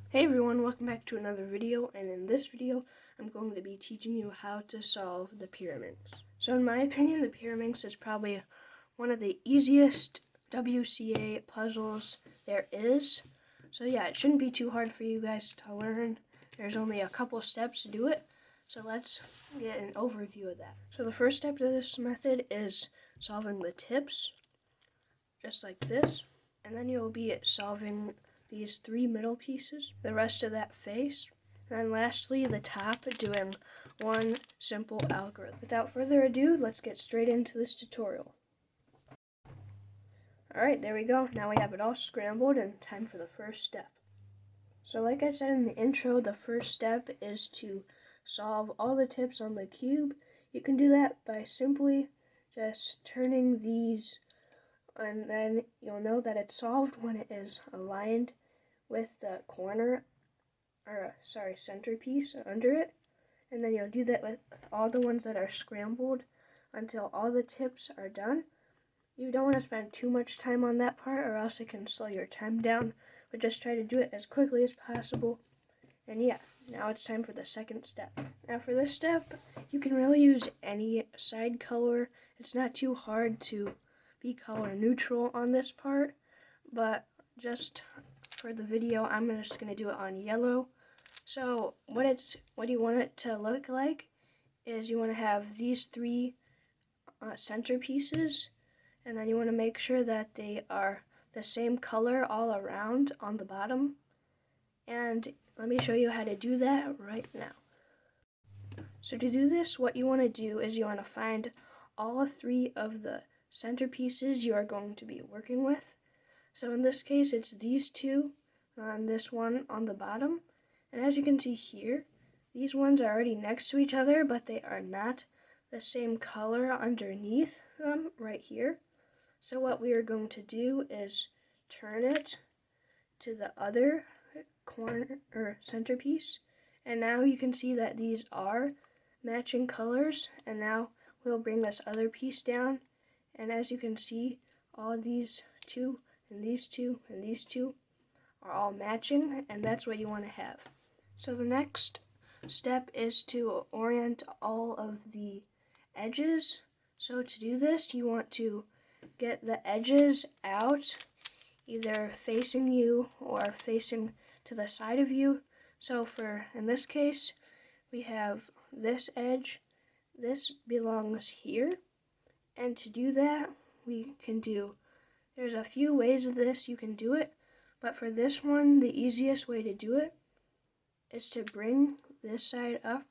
Hey everyone, welcome back to another video, and in this video I'm going to be teaching you how to solve the Pyraminx. So in my opinion, the Pyraminx is probably one of the easiest WCA puzzles there is. So yeah, it shouldn't be too hard for you guys to learn. There's only a couple steps to do it, so let's get an overview of that. So the first step of this method is solving the tips, just like this, and then you'll be solving these three middle pieces, the rest of that face, and then lastly the top, doing one simple algorithm. Without further ado, let's get straight into this tutorial. Alright, there we go. Now we have it all scrambled and time for the first step. So like I said in the intro, the first step is to solve all the tips on the cube. You can do that by simply just turning these, and then you'll know that it's solved when it is aligned with the centerpiece under it. And then you'll do that with all the ones that are scrambled until all the tips are done. You don't want to spend too much time on that part, or else it can slow your time down, but just try to do it as quickly as possible. And yeah, now it's time for the second step. Now for this step, you can really use any side color. It's not too hard to be color neutral on this part, but just for the video, I'm just going to do it on yellow. So what you want it to look like is you want to have these three centerpieces, and then you want to make sure that they are the same color all around on the bottom. And let me show you how to do that right now. So to do this, what you want to do is you want to find all three of the centerpieces you are going to be working with. So in this case, it's these two and this one on the bottom. And as you can see here, these ones are already next to each other, but they are not the same color underneath them right here. So what we are going to do is turn it to the other corner or centerpiece. And now you can see that these are matching colors. And now we'll bring this other piece down. And as you can see, all these two and these two and these two are all matching, and that's what you want to have. So the next step is to orient all of the edges. So to do this, you want to get the edges out, either facing you or facing to the side of you. So in this case, we have this edge. This belongs here. And to do that, there's a few ways of this you can do it, but for this one, the easiest way to do it is to bring this side up,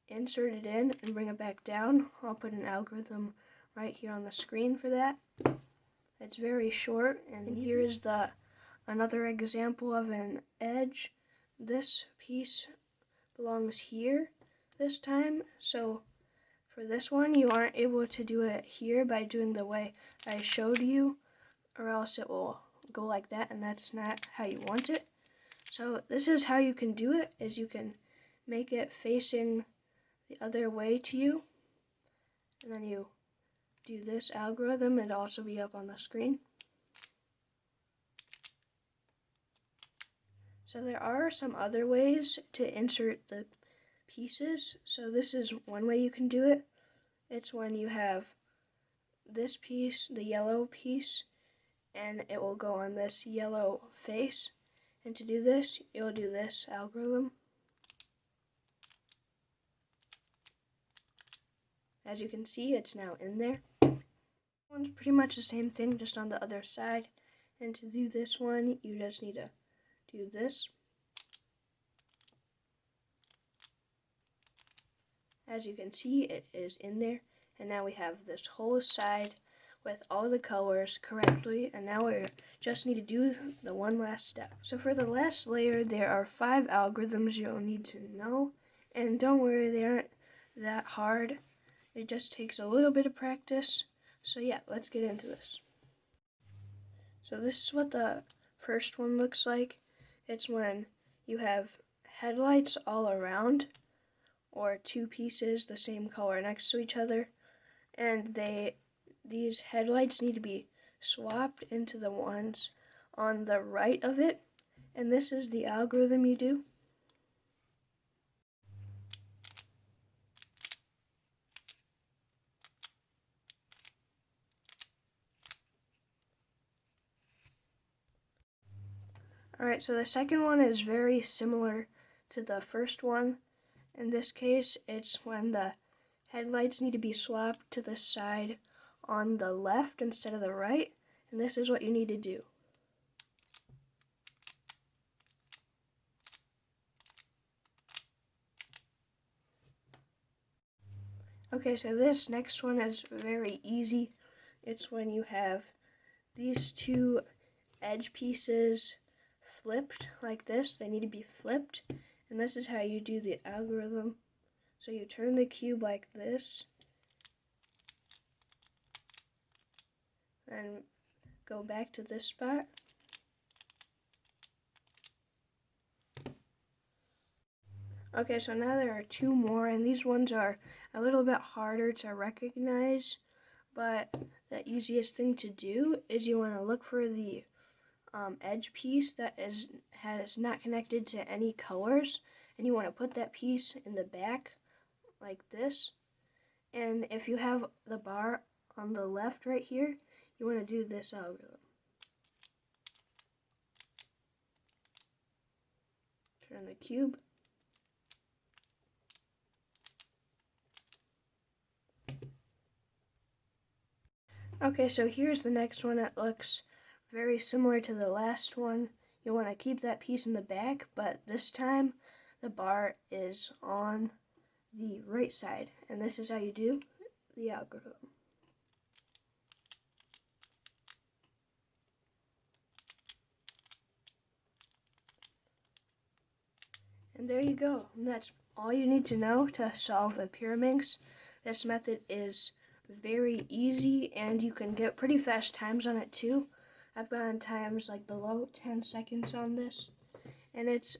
insert it in, and bring it back down. I'll put an algorithm right here on the screen for that. It's very short, and here is another example of an edge. This piece belongs here this time, so for this one, you aren't able to do it here by doing the way I showed you, or else it will go like that, and that's not how you want it. So this is how you can do it, is you can make it facing the other way to you, and then you do this algorithm. It'll also be up on the screen. So there are some other ways to insert the pieces. So this is one way you can do it. It's when you have this piece, the yellow piece, and it will go on this yellow face. And to do this, you'll do this algorithm. As you can see, it's now in there. This one's pretty much the same thing, just on the other side. And to do this one, you just need to do this. As you can see, it is in there, and now we have this whole side with all the colors correctly, and now we just need to do the one last step. So for the last layer, there are 5 algorithms you'll need to know, and don't worry, they aren't that hard. It just takes a little bit of practice. So yeah, let's get into this. So this is what the first one looks like. It's when you have headlights all around, or two pieces the same color next to each other, and these headlights need to be swapped into the ones on the right of it, And this is the algorithm you do. Alright, so the second one is very similar to the first one. In this case, it's when the headlights need to be swapped to the side on the left instead of the right, and this is what you need to do. Okay, so this next one is very easy. It's when you have these two edge pieces flipped like this. They need to be flipped, and this is how you do the algorithm. So you turn the cube like this, then go back to this spot. Okay, so now there are two more, and these ones are a little bit harder to recognize, but the easiest thing to do is you want to look for the edge piece that has not connected to any colors, and you want to put that piece in the back like this. And if you have the bar on the left right here, you want to do this algorithm. Turn the cube. Okay, so here's the next one that looks very similar to the last one. You want to keep that piece in the back, but this time the bar is on the right side, and this is how you do the algorithm. And there you go. And that's all you need to know to solve a Pyraminx. This method is very easy, and you can get pretty fast times on it too. I've gotten times like below 10 seconds on this, and it's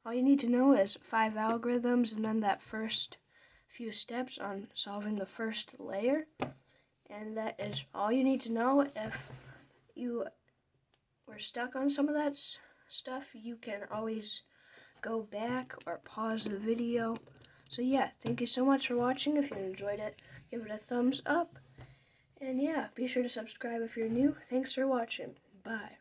all you need to know is 5 algorithms and then that first few steps on solving the first layer, and that is all you need to know. If you were stuck on some of that stuff, you can always go back or pause the video. So yeah, thank you so much for watching. If you enjoyed it, give it a thumbs up. And yeah, be sure to subscribe if you're new. Thanks for watching. Bye.